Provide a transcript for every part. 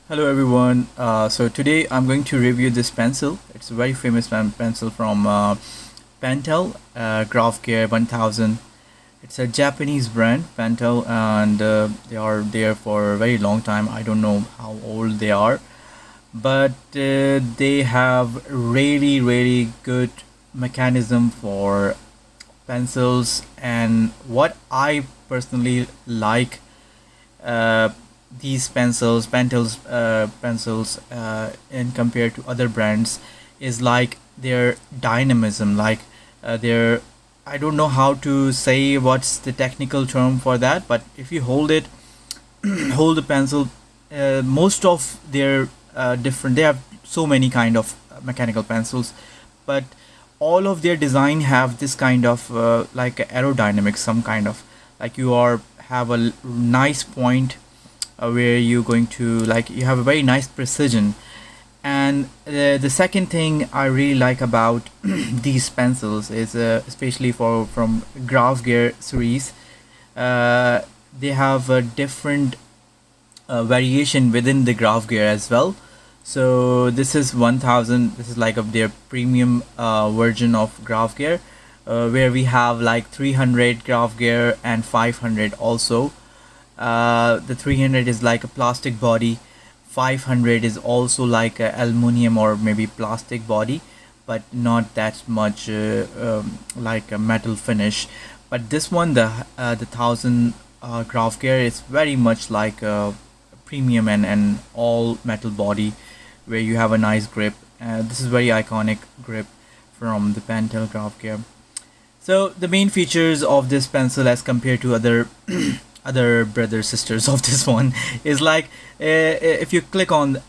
Hello everyone. So today I'm going to review this pencil. It's a very famous pencil from Pentel Graphgear 1000. It's a Japanese brand, Pentel, and they are there for a very long time. I don't know how old they are, but they have really good mechanism for pencils. And what I personally like uh, these pencils in compared to other brands is like their dynamism, like their, I don't know how to say what's the technical term for that, but if you hold it, hold the pencil, most of their different, they have so many kind of mechanical pencils, but all of their design have this kind of like aerodynamics, some kind of, like you are have a nice point where you're going to, like, you have a very nice precision. And the second thing I really like about these pencils is especially for from Graphgear series, uh, they have a different variation within the Graphgear as well. So this is 1000, this is like of their premium version of Graphgear, where we have like 300 Graphgear and 500 also. The 300 is like a plastic body, 500 is also like a aluminum or maybe plastic body, but not that much like a metal finish. But this one, the 1000 Graphgear, is very much like a premium and all metal body, where you have a nice grip. This is very iconic grip from the Pentel Graphgear. So the main features of this pencil as compared to other other brothers sisters of this one is like, if you click on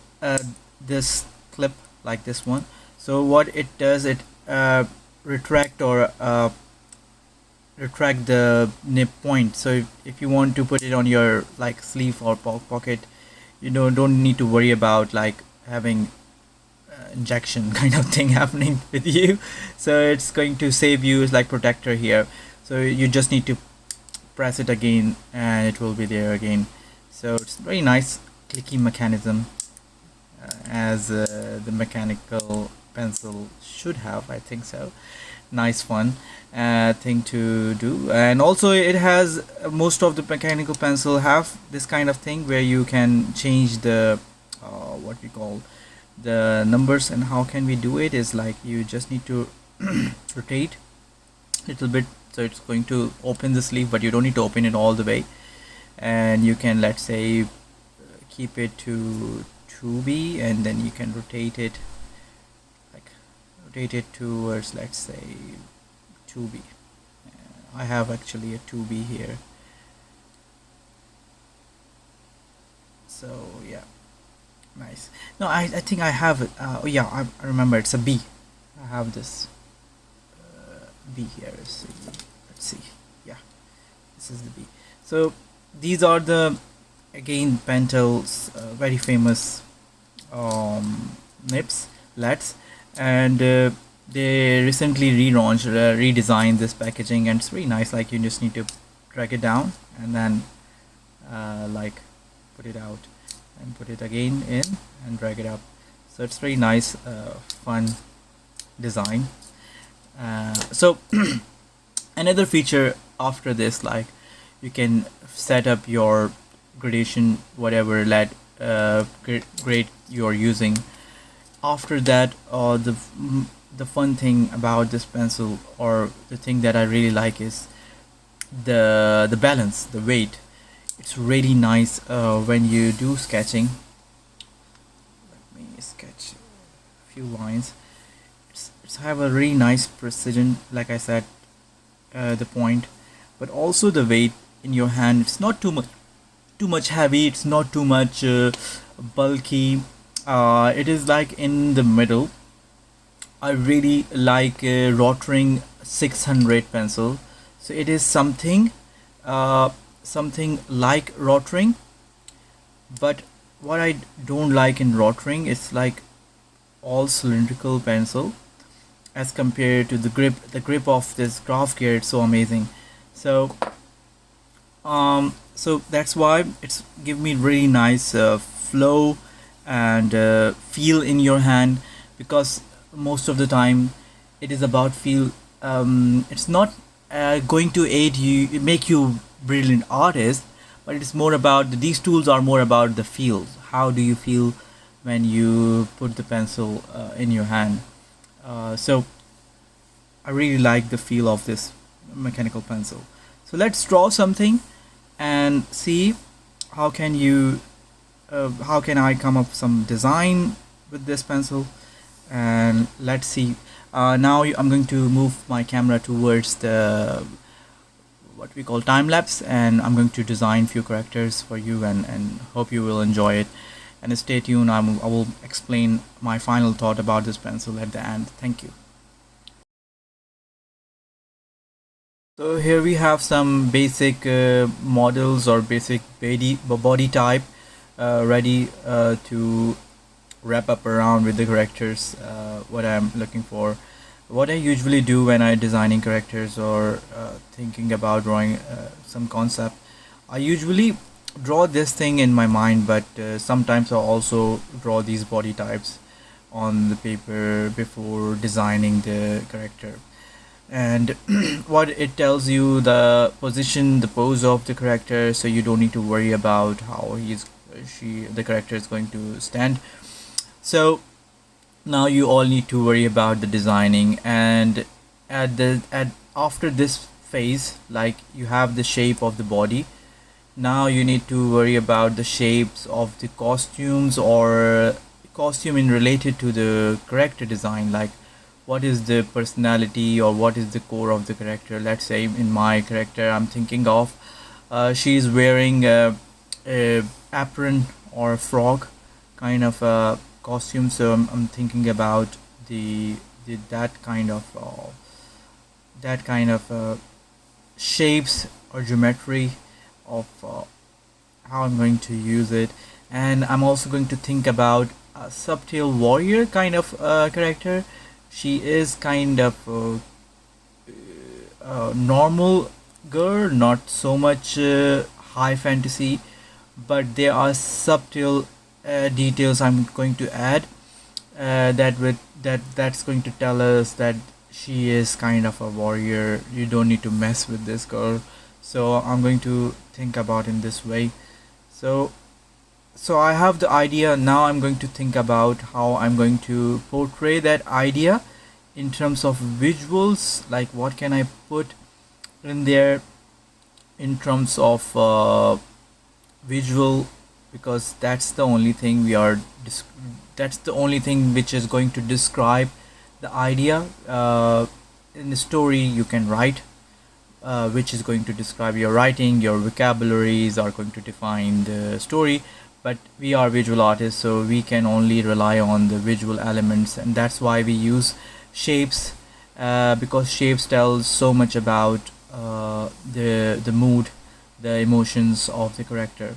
this clip like this one, so what it does, it retract or retract the nib point. So if you want to put it on your like sleeve or pocket, you don't need to worry about like having injection kind of thing happening with you. So it's going to save you as like protector here. So you just need to press it again and it will be there again. So it's very nice clicky mechanism, as the mechanical pencil should have, I think so. Nice fun thing to do. And also it has, most of the mechanical pencil have this kind of thing where you can change the what we call the numbers. And how can we do it is like you just need to rotate a little bit, so it's going to open the sleeve, but you don't need to open it all the way. And you can, let's say, keep it to 2B, and then you can rotate it, like rotate it towards, let's say, 2B. I have actually a 2B here, so yeah, nice. No, I think I have it. Oh yeah, I remember, it's a B. I have this B here. Let's see. Yeah, this is the B. So these are the, again, Pentel's very famous nibs, LEDs, and they recently relaunched, redesigned this packaging, and it's really nice. Like you just need to drag it down and then like put it out and put it again in and drag it up. So it's very nice, fun design. So another feature after this, like you can set up your gradation, whatever LED grade you're using. After that, the fun thing about this pencil, or the thing that I really like, is the balance, the weight. It's really nice when you do sketching. Let me sketch a few lines. It's have a really nice precision, like I said, the point, but also the weight in your hand. It's not too much heavy, it's not too much bulky. It is like in the middle. I really like Rotring 600 pencil. So it is something something like Rotring, but what I don't like in Rotring is like all cylindrical pencil as compared to the grip of this Graphgear. It's so amazing. So so that's why it's give me really nice flow and feel in your hand, because most of the time it is about feel. It's not going to aid you, make you brilliant artist, but it's more about these tools are more about the feels. How do you feel when you put the pencil in your hand? So I really like the feel of this mechanical pencil. So let's draw something and see how can you how can I come up some design with this pencil. And let's see. Now I'm going to move my camera towards the what we call time lapse, and I'm going to design few characters for you, and hope you will enjoy it. And stay tuned. I will explain my final thought about this pencil at the end. Thank you. So here we have some basic models or basic body type ready to wrap up around with the characters what I'm looking for. What I usually do when I designing characters or thinking about drawing some concept, I usually draw this thing in my mind, but sometimes I also draw these body types on the paper before designing the character. And what it tells you the position, the pose of the character, so you don't need to worry about how the character is going to stand. So now you all need to worry about the designing, and at after this phase, like you have the shape of the body. Now you need to worry about the shapes of the costumes, or costume in related to the character design, like what is the personality or what is the core of the character. Let's say in my character I'm thinking of she is wearing a apron or a frog kind of a costume, so I'm thinking about the that kind of shapes or geometry of how I'm going to use it. And I'm also going to think about a subtle warrior kind of character. She is kind of normal girl, not so much high fantasy, but there are subtle details I'm going to add that's going to tell us that she is kind of a warrior. You don't need to mess with this girl. So I'm going to think about in this way. So I have the idea. Now I'm going to think about how I'm going to portray that idea in terms of visuals, like what can I put in there in terms of visual, because that's the only thing that's the only thing which is going to describe the idea. In the story you can write which is going to describe your writing. Your vocabularies are going to define the story, but we are visual artists, so we can only rely on the visual elements, and that's why we use shapes, because shapes tell so much about the mood, the emotions of the character.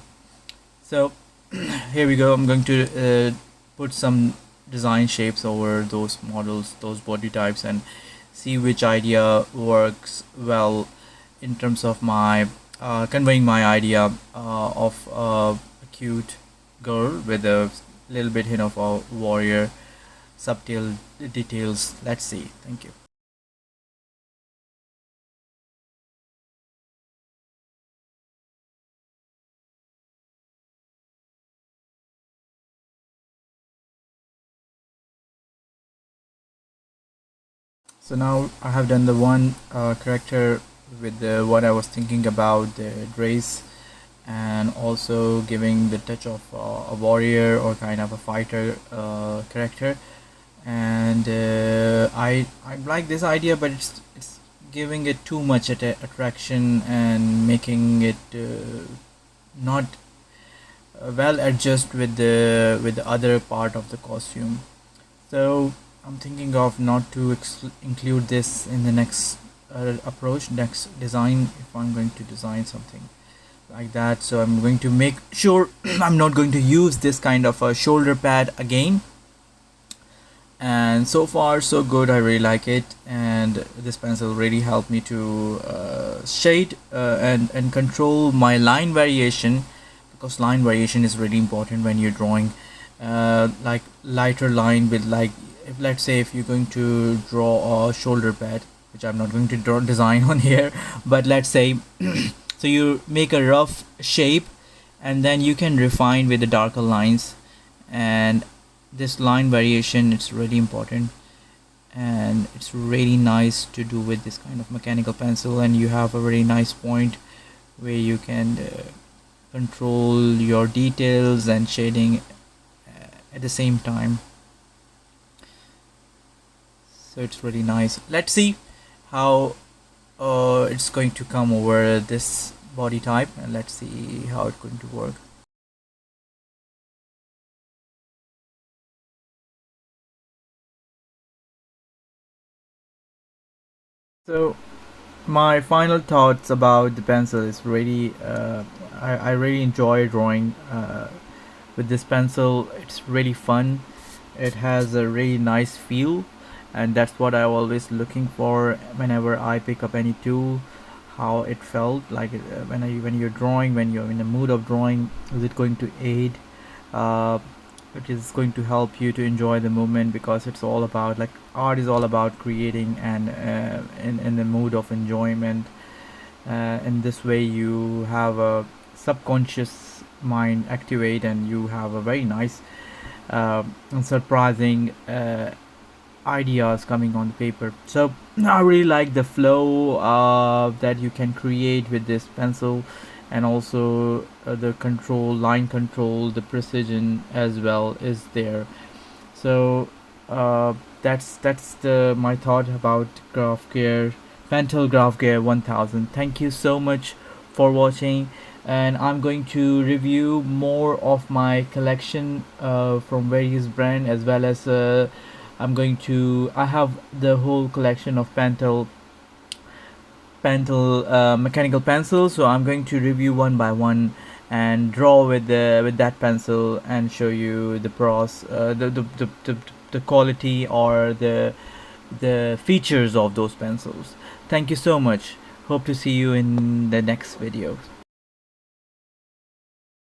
So here we go. I'm going to put some design shapes over those models, those body types, and see which idea works well in terms of my conveying my idea of a cute girl with a little bit hint of a warrior, subtle details. Let's see. Thank you. So now I have done the one character with the what I was thinking about, the dress, and also giving the touch of a warrior or kind of a fighter character. And I like this idea, but it's giving it too much attraction and making it not well adjust with the other part of the costume. So I'm thinking of not to include this in the next approach, next design, if I'm going to design something like that. So I'm going to make sure I'm not going to use this kind of a shoulder pad again. And so far so good. I really like it, and this pencil really helped me to shade and control my line variation, because line variation is really important when you're drawing like lighter line with, like, if let's say if you're going to draw a shoulder pad, which I'm not going to draw design on here, but let's say so you make a rough shape and then you can refine with the darker lines, and this line variation, it's really important, and it's really nice to do with this kind of mechanical pencil. And you have a very nice point where you can control your details and shading at the same time. So it's really nice. Let's see how it's going to come over this body type, and let's see how it's going to work. So my final thoughts about the pencil is really I really enjoy drawing with this pencil. It's really fun. It has a really nice feel, and that's what I'm always looking for whenever I pick up any tool. How it felt like when you're drawing, when you're in the mood of drawing, is it going to aid, uh, it is going to help you to enjoy the moment, because it's all about, like, art is all about creating and in the mood of enjoyment. In this way you have a subconscious mind activate, and you have a very nice and surprising ideas coming on the paper. So I really like the flow that you can create with this pencil, and also the control, line control, the precision as well is there. So that's the my thought about Graphgear, Pentel Graphgear 1000. Thank you so much for watching, and I'm going to review more of my collection from various brand, as well as I have the whole collection of Pentel mechanical pencils, so I'm going to review one by one and draw with that pencil and show you the the quality or the features of those pencils. Thank you so much. Hope to see you in the next video.